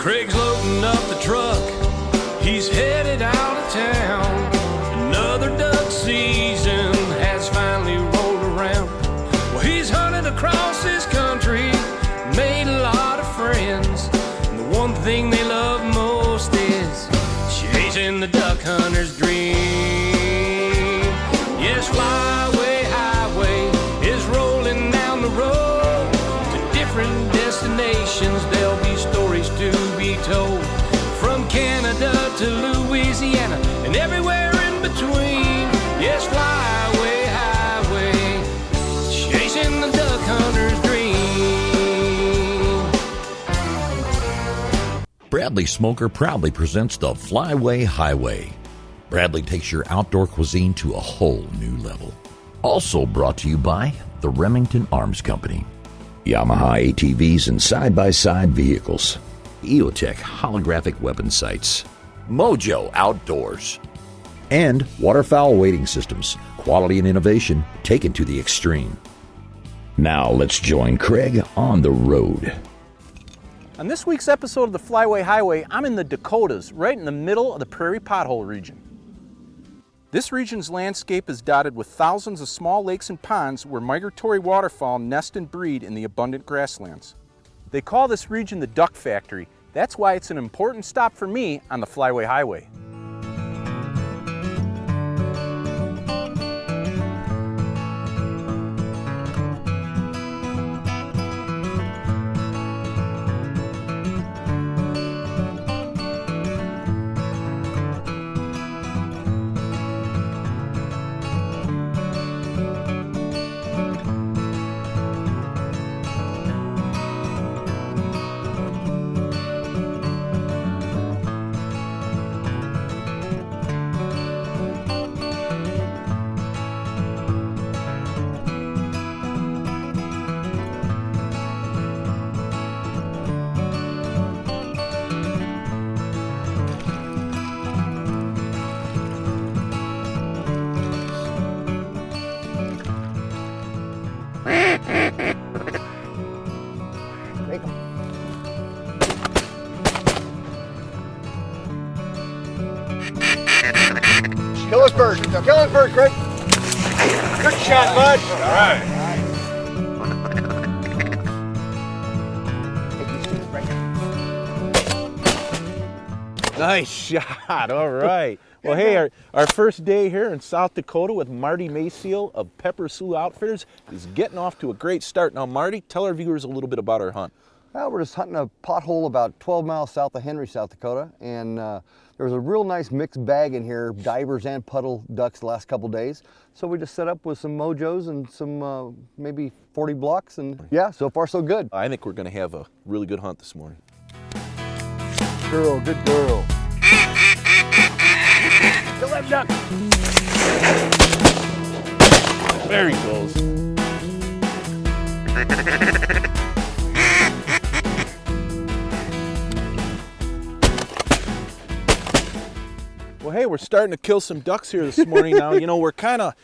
Craig's loading up the truck, he's headed out of town. Another duck season has finally rolled around. Well, he's hunted across this country, made a lot of friends, and the one thing they love most is chasing the duck hunter's dream. Yes, flyway highway is rolling down the road to different destinations. There'll be stories to be told, from Canada to Louisiana and everywhere in between. Yes, flyway highway, chasing the duck hunter's dream. Bradley Smoker proudly presents the Flyway Highway. Bradley takes your outdoor cuisine to a whole new level. Also brought to you by the Remington Arms Company, Yamaha ATVs and side-by-side vehicles, EOTech holographic weapon sights, Mojo Outdoors, and waterfowl wading systems, quality and innovation taken to the extreme. Now let's join Craig on the road. On this week's episode of the Flyway Highway, I'm in the Dakotas, right in the middle of the prairie pothole region. This region's landscape is dotted with thousands of small lakes and ponds where migratory waterfowl nest and breed in the abundant grasslands. They call this region the Duck Factory. That's why it's an important stop for me on the Flyway Highway. Kill his bird. Kill his bird, Craig. Good shot, bud. All right. Nice shot, all right. Well, hey, our first day here in South Dakota with Marty Mayseal of Pepper Sioux Outfitters is getting off to a great start. Now, Marty, tell our viewers a little bit about our hunt. Well, we're just hunting a pothole about 12 miles south of Henry, South Dakota, and there was a real nice mixed bag in here, divers and puddle ducks the last couple days. So we just set up with some mojos and some maybe 40 blocks, and yeah, so far so good. I think we're going to have a really good hunt this morning. Girl, good girl. Kill that duck. There he goes. Well, hey, we're starting to kill some ducks here this morning. Now, you know, we're kind of,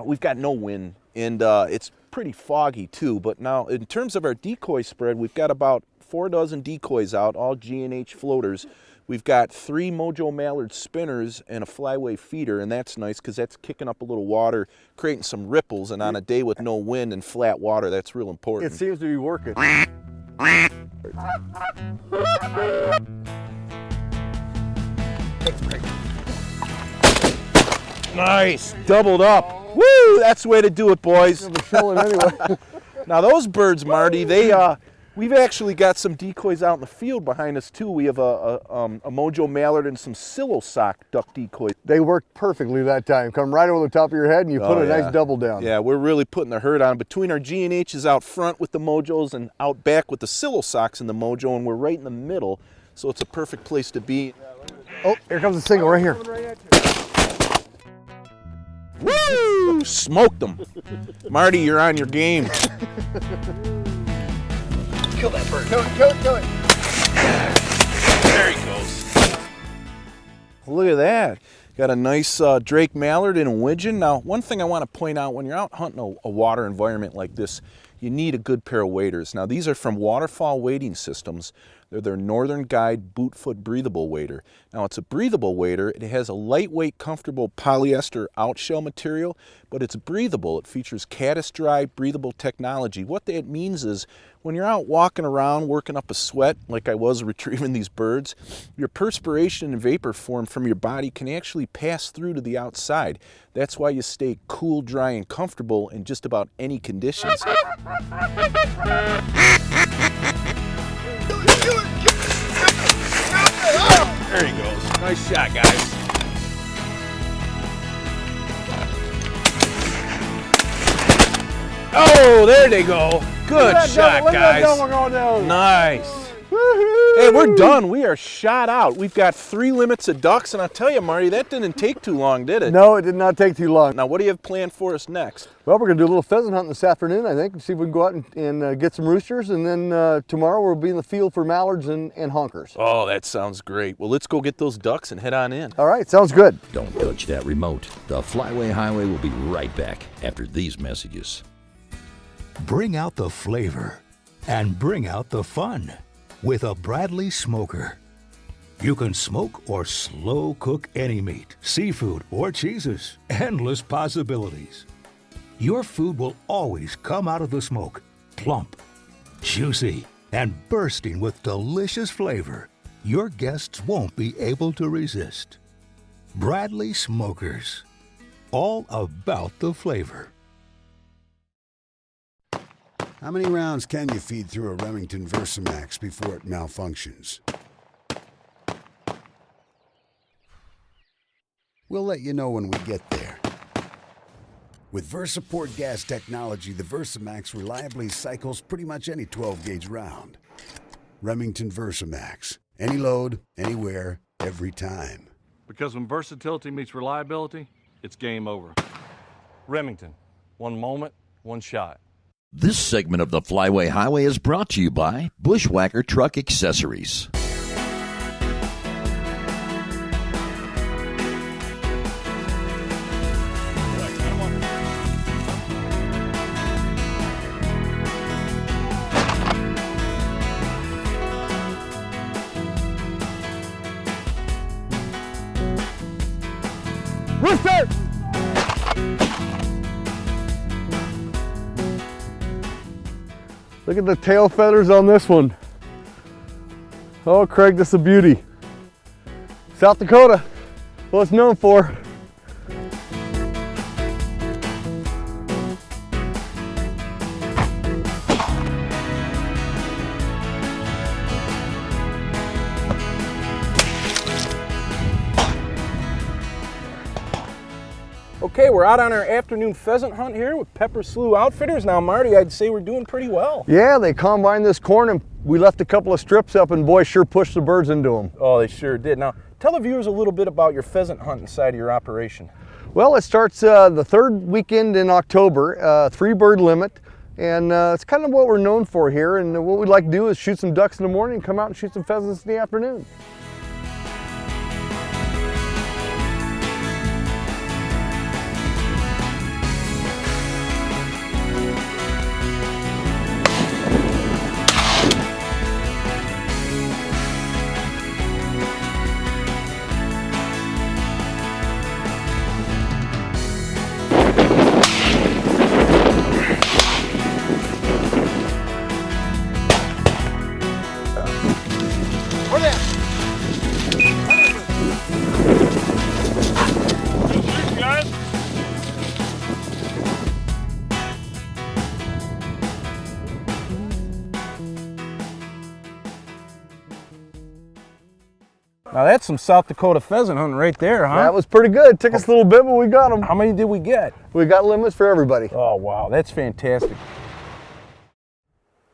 we've got no wind, and it's pretty foggy too. But now, in terms of our decoy spread, we've got about 4 dozen decoys out, all G&H floaters. We've got 3 Mojo Mallard spinners and a flyway feeder, and that's nice because that's kicking up a little water, creating some ripples, and on a day with no wind and flat water, that's real important. It seems to be working. Nice, doubled up. Woo, that's the way to do it, boys. Anyway. Now those birds, Marty, we've actually got some decoys out in the field behind us too. We have a Mojo Mallard and some Silo Sock duck decoys. They worked perfectly that time. Come right over the top of your head and you put a nice double down. Yeah, we're really putting the herd on. Between our G&H's out front with the Mojos and out back with the Silo Socks and the Mojo, and we're right in the middle, so it's a perfect place to be. Oh, here comes a single right here. Woo! Smoked them. Marty, you're on your game. Kill that bird. Kill it, kill it, kill it. There he goes. Look at that. Got a nice Drake Mallard and a widgeon. Now, one thing I want to point out, when you're out hunting a water environment like this, you need a good pair of waders. Now these are from Waterfowl Wading Systems. They're their Northern Guide Bootfoot Breathable Wader. Now it's a breathable wader. It has a lightweight, comfortable polyester outshell material, but it's breathable. It features caddis dry breathable technology. What that means is when you're out walking around working up a sweat, like I was retrieving these birds, your perspiration and vapor form from your body can actually pass through to the outside. That's why you stay cool, dry, and comfortable in just about any conditions. There he goes. Nice shot, guys. Oh, there they go. Good shot, guys. Nice. Hey, we're done. We are shot out. We've got 3 limits of ducks, and I'll tell you, Marty, that didn't take too long, did it? No, it did not take too long. Now, what do you have planned for us next? Well, we're going to do a little pheasant hunting this afternoon, I think, and see if we can go out and get some roosters, and then tomorrow we'll be in the field for mallards and honkers. Oh, that sounds great. Well, let's go get those ducks and head on in. All right, sounds good. Don't touch that remote. The Flyway Highway will be right back after these messages. Bring out the flavor and bring out the fun with a Bradley smoker. You can smoke or slow cook any meat, seafood, or cheeses. Endless possibilities. Your food will always come out of the smoke plump, juicy, and bursting with delicious flavor your guests won't be able to resist. Bradley Smokers. All about the flavor. How many rounds can you feed through a Remington Versamax before it malfunctions? We'll let you know when we get there. With VersaPort gas technology, the Versamax reliably cycles pretty much any 12-gauge round. Remington Versamax. Any load, anywhere, every time. Because when versatility meets reliability, it's game over. Remington. One moment, one shot. This segment of the Flyway Highway is brought to you by Bushwhacker Truck Accessories. Rooster! Look at the tail feathers on this one. Oh, Craig, this is a beauty. South Dakota, what it's known for. Okay, we're out on our afternoon pheasant hunt here with Pepper Slough Outfitters. Now, Marty, I'd say we're doing pretty well. Yeah, they combined this corn and we left a couple of strips up and boy, sure pushed the birds into them. Oh, they sure did. Now, tell the viewers a little bit about your pheasant hunting side of your operation. Well, it starts the 3rd weekend in October, 3-bird limit, and it's kind of what we're known for here. And what we'd like to do is shoot some ducks in the morning and come out and shoot some pheasants in the afternoon. Now, that's some South Dakota pheasant hunting right there, huh? That was pretty good. Took us a little bit, but we got them. How many did we get? We got limits for everybody. Oh, wow, that's fantastic.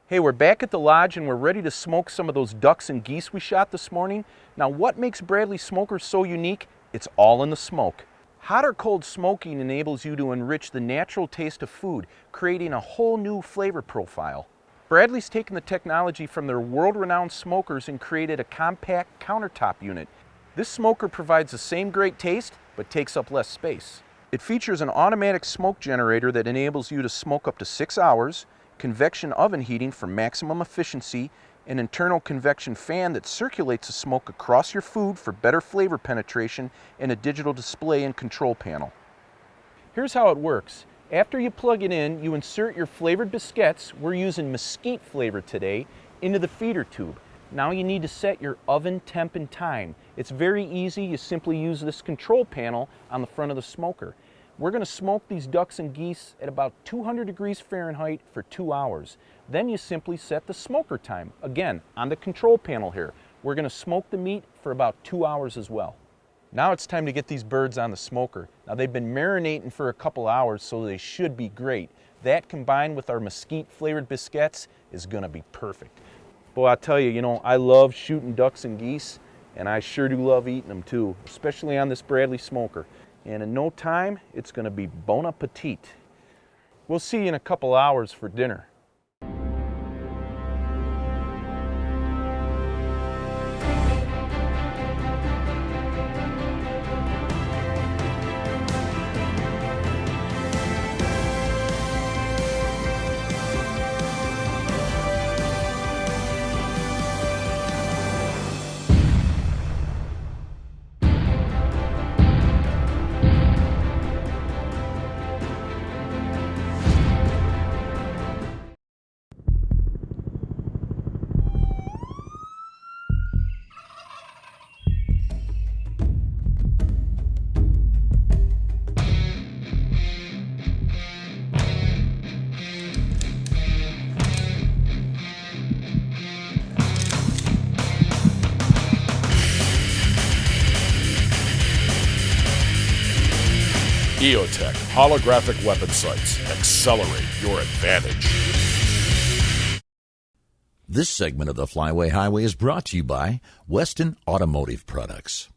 Hey, we're back at the lodge and we're ready to smoke some of those ducks and geese we shot this morning. Now, what makes Bradley Smokers so unique? It's all in the smoke. Hot or cold smoking enables you to enrich the natural taste of food, creating a whole new flavor profile. Bradley's taken the technology from their world-renowned smokers and created a compact countertop unit. This smoker provides the same great taste, but takes up less space. It features an automatic smoke generator that enables you to smoke up to 6 hours. convection oven heating for maximum efficiency, an internal convection fan that circulates the smoke across your food for better flavor penetration, and a digital display and control panel. Here's how it works. After you plug it in, you insert your flavored biscuits, we're using mesquite flavor today, into the feeder tube. Now you need to set your oven temp and time. It's very easy. You simply use this control panel on the front of the smoker. We're going to smoke these ducks and geese at about 200 degrees Fahrenheit for 2 hours. Then you simply set the smoker time. Again, on the control panel here. We're going to smoke the meat for about 2 hours as well. Now it's time to get these birds on the smoker. Now they've been marinating for a couple hours, so they should be great. That combined with our mesquite flavored biscuits is going to be perfect. Boy, I tell you, I love shooting ducks and geese, and I sure do love eating them too, especially on this Bradley smoker. And in no time, it's going to be bon appetit. We'll see you in a couple hours for dinner. EOTech holographic weapon sights. Accelerate your advantage. This segment of the Flyway Highway is brought to you by Weston Automotive Products.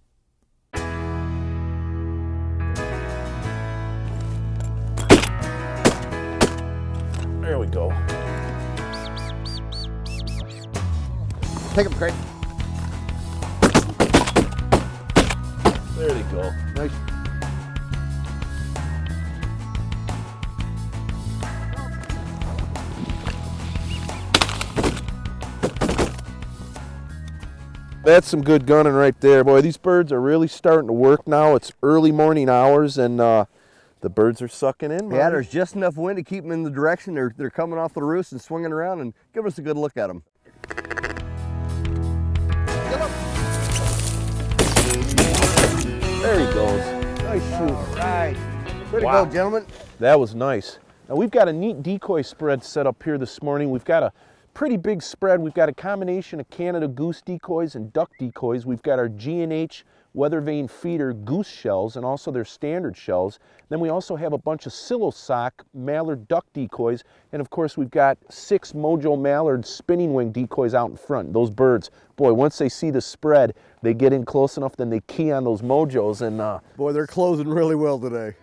There we go. Take them, Craig. There they go. Nice. That's some good gunning right there. Boy, these birds are really starting to work now. It's early morning hours, and the birds are sucking in. Yeah, there's just enough wind to keep them in the direction. They're coming off the roost and swinging around, and give us a good look at them. There he goes. Nice shoot. All right. Way to Wow. go, gentlemen. That was nice. Now we've got a neat decoy spread set up here this morning. We've got a pretty big spread. We've got a combination of Canada goose decoys and duck decoys. We've got our G&H weather vane feeder goose shells and also their standard shells. Then we also have a bunch of Silosock mallard duck decoys. And of course we've got 6 Mojo mallard spinning wing decoys out in front. Those birds, boy, once they see the spread, they get in close enough, then they key on those Mojos. And Boy, they're closing really well today.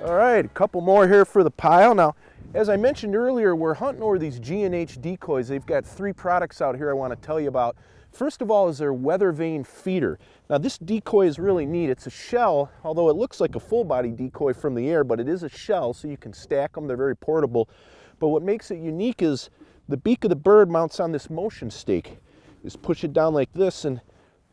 all right, a couple more here for the pile. Now, as I mentioned earlier, we're hunting over these G&H decoys. They've got 3 products out here I want to tell you about. First of all is their weather vane feeder. Now this decoy is really neat. It's a shell, although it looks like a full body decoy from the air, but it is a shell, so you can stack them. They're very portable. But what makes it unique is the beak of the bird mounts on this motion stake. Just push it down like this, and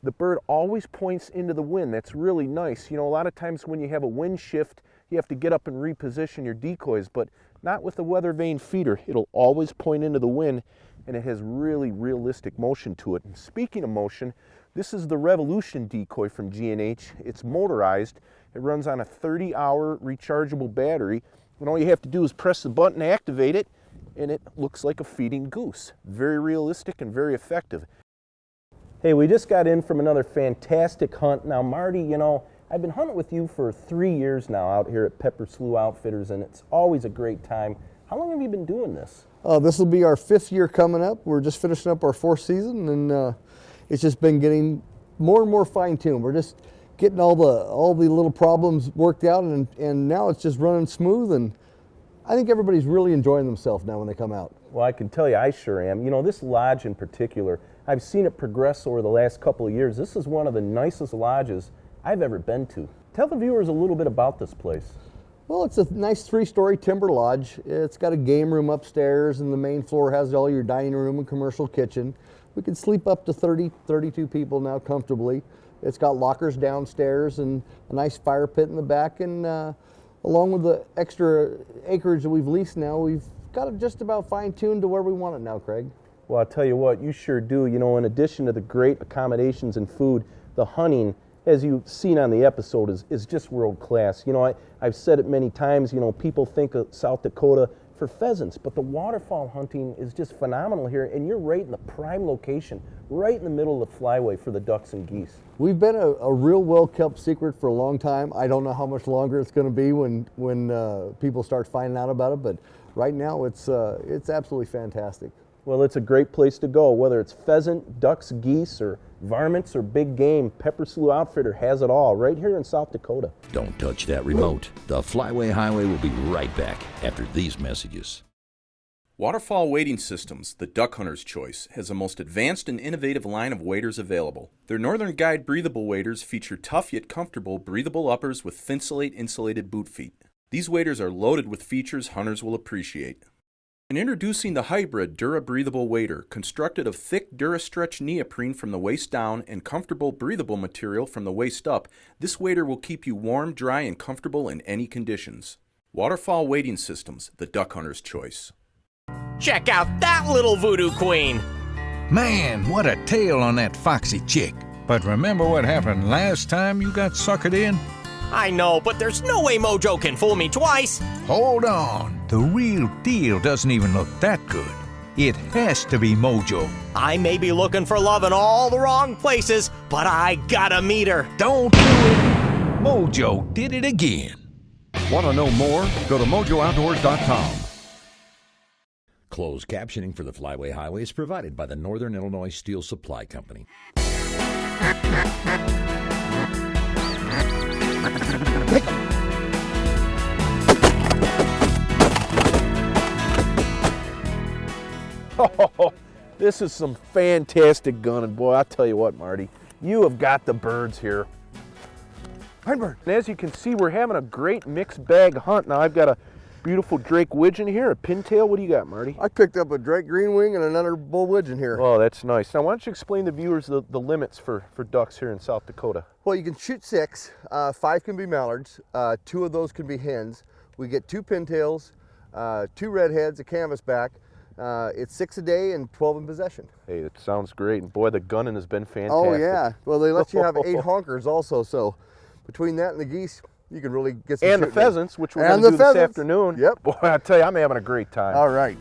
the bird always points into the wind. That's really nice. You know, a lot of times when you have a wind shift, you have to get up and reposition your decoys, but not with the weather vane feeder. It'll always point into the wind, and it has really realistic motion to it. And speaking of motion, this is the Revolution decoy from G&H. It's motorized. It runs on a 30-hour rechargeable battery, and all you have to do is press the button to activate it, and it looks like a feeding goose. Very realistic and very effective. Hey, we just got in from another fantastic hunt. Now, Marty, you know, I've been hunting with you for 3 years now out here at Pepper Slough Outfitters, and it's always a great time. How long have you been doing this? This will be our 5th year coming up. We're just finishing up our 4th season, and it's just been getting more and more fine-tuned. We're just getting all the little problems worked out, and now it's just running smooth, and I think everybody's really enjoying themselves now when they come out. Well, I can tell you, I sure am. You know, this lodge in particular, I've seen it progress over the last couple of years. This is one of the nicest lodges I've ever been to. Tell the viewers a little bit about this place. Well, it's a nice 3-story timber lodge. It's got a game room upstairs, and the main floor has all your dining room and commercial kitchen. We can sleep up to 30, 32 people now comfortably. It's got lockers downstairs and a nice fire pit in the back, and along with the extra acreage that we've leased now, we've got it just about fine-tuned to where we want it now, Craig. Well, I'll tell you what, you sure do. You know, in addition to the great accommodations and food, the hunting, as you've seen on the episode, is just world class. You know, I've said it many times, you know, people think of South Dakota for pheasants, but the waterfowl hunting is just phenomenal here, and you're right in the prime location, right in the middle of the flyway for the ducks and geese. We've been a real well-kept secret for a long time. I don't know how much longer it's going to be when people start finding out about it, but right now it's absolutely fantastic. Well, it's a great place to go, whether it's pheasant, ducks, geese, or varmints, or big game. Pepper Slough Outfitter has it all right here in South Dakota. Don't touch that remote. The Flyway Highway will be right back after these messages. Waterfowl Wading Systems, the duck hunter's choice, has the most advanced and innovative line of waders available. Their Northern Guide breathable waders feature tough yet comfortable breathable uppers with Thinsulate insulated boot feet. These waders are loaded with features hunters will appreciate. And introducing the hybrid Dura breathable wader, constructed of thick Durastretch neoprene from the waist down and comfortable breathable material from the waist up, this wader will keep you warm, dry, and comfortable in any conditions. Waterfowl Wading Systems, the duck hunter's choice. Check out that little voodoo queen! Man, what a tale on that foxy chick. But remember what happened last time you got suckered in? I know, but there's no way Mojo can fool me twice. Hold on. The real deal doesn't even look that good. It has to be Mojo. I may be looking for love in all the wrong places, but I gotta meet her. Don't do it. Mojo did it again. Want to know more? Go to MojoOutdoors.com. Closed captioning for the Flyway Highway is provided by the Northern Illinois Steel Supply Company. Oh, this is some fantastic gunning, boy. I tell you what, Marty, you have got the birds here. And as you can see, we're having a great mixed bag hunt. Now I've got a beautiful Drake widgeon here, a pintail. What do you got, Marty? I picked up a Drake green wing and another bull widgeon here. Oh, that's nice. Now why don't you explain to the viewers the limits for ducks here in South Dakota? Well, you can shoot 6, 5 can be mallards, 2 of those can be hens. We get 2 pintails, 2 redheads, a canvasback. It's 6 a day and 12 in possession. Hey, it sounds great. And boy, the gunning has been fantastic. Oh yeah, well they let you have 8 honkers also, so between that and the geese, you can really get some. And the pheasants, which we're going to do this afternoon. Yep. Boy, I tell you, I'm having a great time. All right.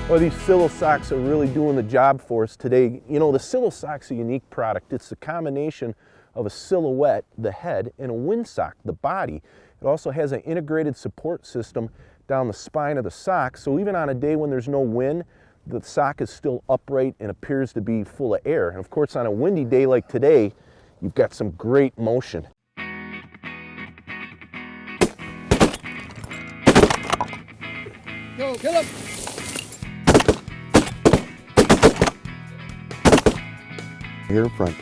Well, these Silo socks are really doing the job for us today. You know, the Silo sock's a unique product. It's a combination of a silhouette, the head, and a windsock, the body. It also has an integrated support system down the spine of the sock, so even on a day when there's no wind, the sock is still upright and appears to be full of air. And of course, on a windy day like today, you've got some great motion. Go, kill him! Here in front.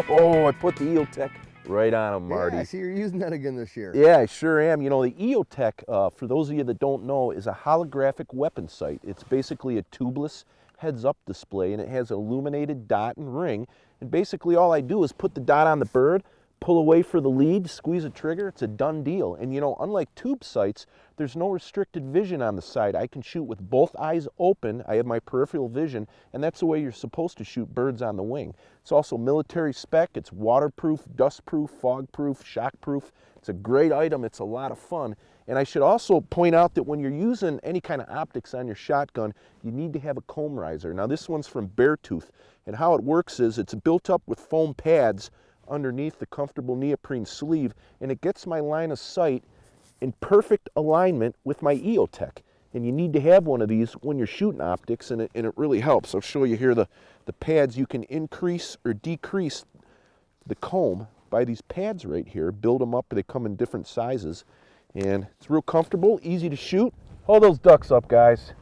Oh, I put the EOTech right on him, Marty. Yeah, I see you're using that again this year. Yeah, I sure am. You know, the EOTech, for those of you that don't know, is a holographic weapon sight. It's basically a tubeless heads-up display, and it has an illuminated dot and ring. And basically all I do is put the dot on the bird, pull away for the lead, squeeze a trigger, it's a done deal. And you know, unlike tube sights, there's no restricted vision on the sight. I can shoot with both eyes open. I have my peripheral vision, and that's the way you're supposed to shoot birds on the wing. It's also military spec. It's waterproof, dustproof, fogproof, shockproof. It's a great item. It's a lot of fun. And I should also point out that when you're using any kind of optics on your shotgun, you need to have a comb riser. Now this one's from Beartooth, and how it works is it's built up with foam pads underneath the comfortable neoprene sleeve, and it gets my line of sight in perfect alignment with my EOTech. and you need to have one of these when you're shooting optics, and it really helps. I'll show you here the pads. You can increase or decrease the comb by these pads right here. Build them up. They come in different sizes, and it's real comfortable, easy to shoot. Hold those ducks up, guys.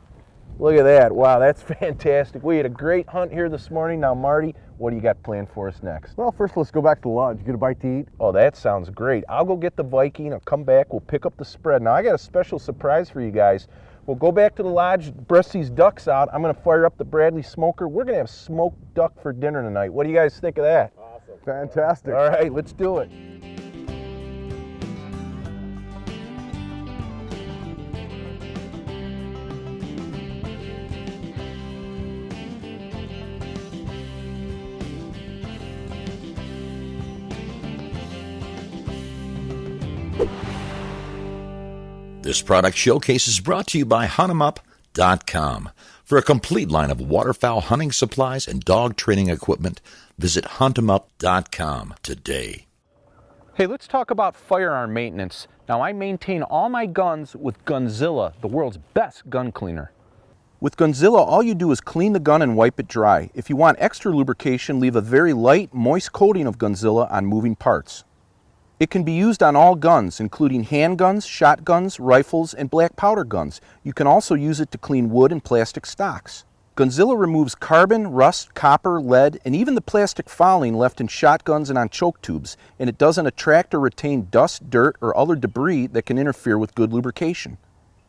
Look at that. Wow, that's fantastic. We had a great hunt here this morning. Now, Marty, what do you got planned for us next? Well, first let's go back to the lodge, get a bite to eat. Oh, that sounds great. I'll go get the Viking. I'll come back. We'll pick up the spread. Now, I got a special surprise for you guys. We'll go back to the lodge, breast these ducks out. I'm going to fire up the Bradley smoker. We're going to have smoked duck for dinner tonight. What do you guys think of that? Awesome. Fantastic. All right, let's do it. This product showcase is brought to you by huntemup.com. For a complete line of waterfowl hunting supplies and dog training equipment, visit huntemup.com today. Hey, let's talk about firearm maintenance. Now, I maintain all my guns with Gunzilla, the world's best gun cleaner. With Gunzilla, all you do is clean the gun and wipe it dry. If you want extra lubrication, leave a very light, moist coating of Gunzilla on moving parts. It can be used on all guns, including handguns, shotguns, rifles, and black powder guns. You can also use it to clean wood and plastic stocks. Gunzilla removes carbon, rust, copper, lead, and even the plastic fouling left in shotguns and on choke tubes, and it doesn't attract or retain dust, dirt, or other debris that can interfere with good lubrication.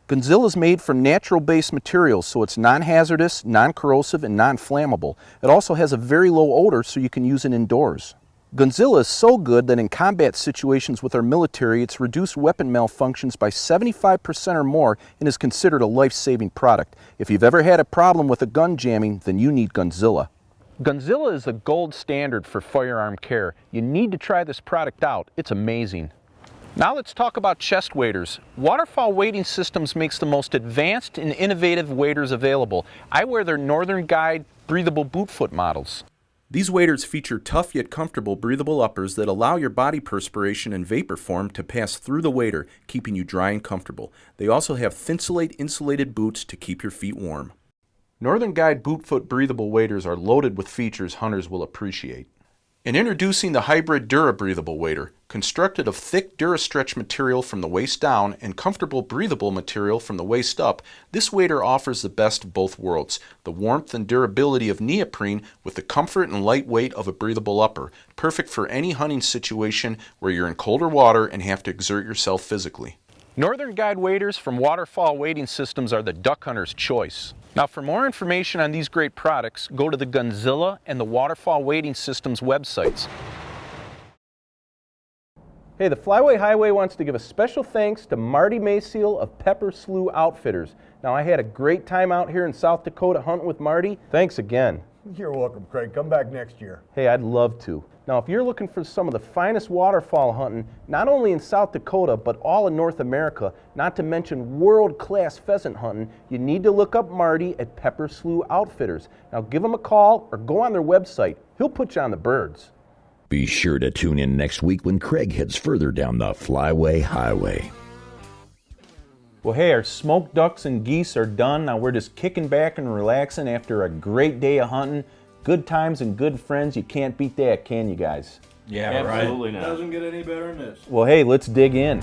Gunzilla is made from natural-based materials, so it's non-hazardous, non-corrosive, and non-flammable. It also has a very low odor, so you can use it indoors. Gunzilla is so good that in combat situations with our military, it's reduced weapon malfunctions by 75% or more and is considered a life-saving product. If you've ever had a problem with a gun jamming, then you need Gunzilla. Gunzilla is the gold standard for firearm care. You need to try this product out. It's amazing. Now let's talk about chest waders. Waterfowl Wading Systems makes the most advanced and innovative waders available. I wear their Northern Guide breathable boot foot models. These waders feature tough yet comfortable breathable uppers that allow your body perspiration and vapor form to pass through the wader, keeping you dry and comfortable. They also have Thinsulate insulated boots to keep your feet warm. Northern Guide boot-foot breathable waders are loaded with features hunters will appreciate. And introducing the hybrid Dura breathable wader, constructed of thick Dura-Stretch material from the waist down and comfortable breathable material from the waist up, this wader offers the best of both worlds, the warmth and durability of neoprene with the comfort and lightweight of a breathable upper, perfect for any hunting situation where you're in colder water and have to exert yourself physically. Northern Guide waders from Waterfowl Wading Systems are the duck hunter's choice. Now, for more information on these great products, go to the Gunzilla and the Waterfowl Wading Systems websites. Hey, the Flyway Highway wants to give a special thanks to Marty Mayseal of Pepper Slough Outfitters. Now, I had a great time out here in South Dakota hunting with Marty. Thanks again. You're welcome, Craig. Come back next year. Hey, I'd love to. Now, if you're looking for some of the finest waterfowl hunting, not only in South Dakota, but all in North America, not to mention world-class pheasant hunting, you need to look up Marty at Pepper Slough Outfitters. Now, give him a call or go on their website. He'll put you on the birds. Be sure to tune in next week when Craig heads further down the Flyway Highway. Well, hey, our smoked ducks and geese are done. Now we're just kicking back and relaxing after a great day of hunting. Good times and good friends. You can't beat that, can you guys? Yeah, Absolutely right. not. Doesn't get any better than this. Well, hey, let's dig in.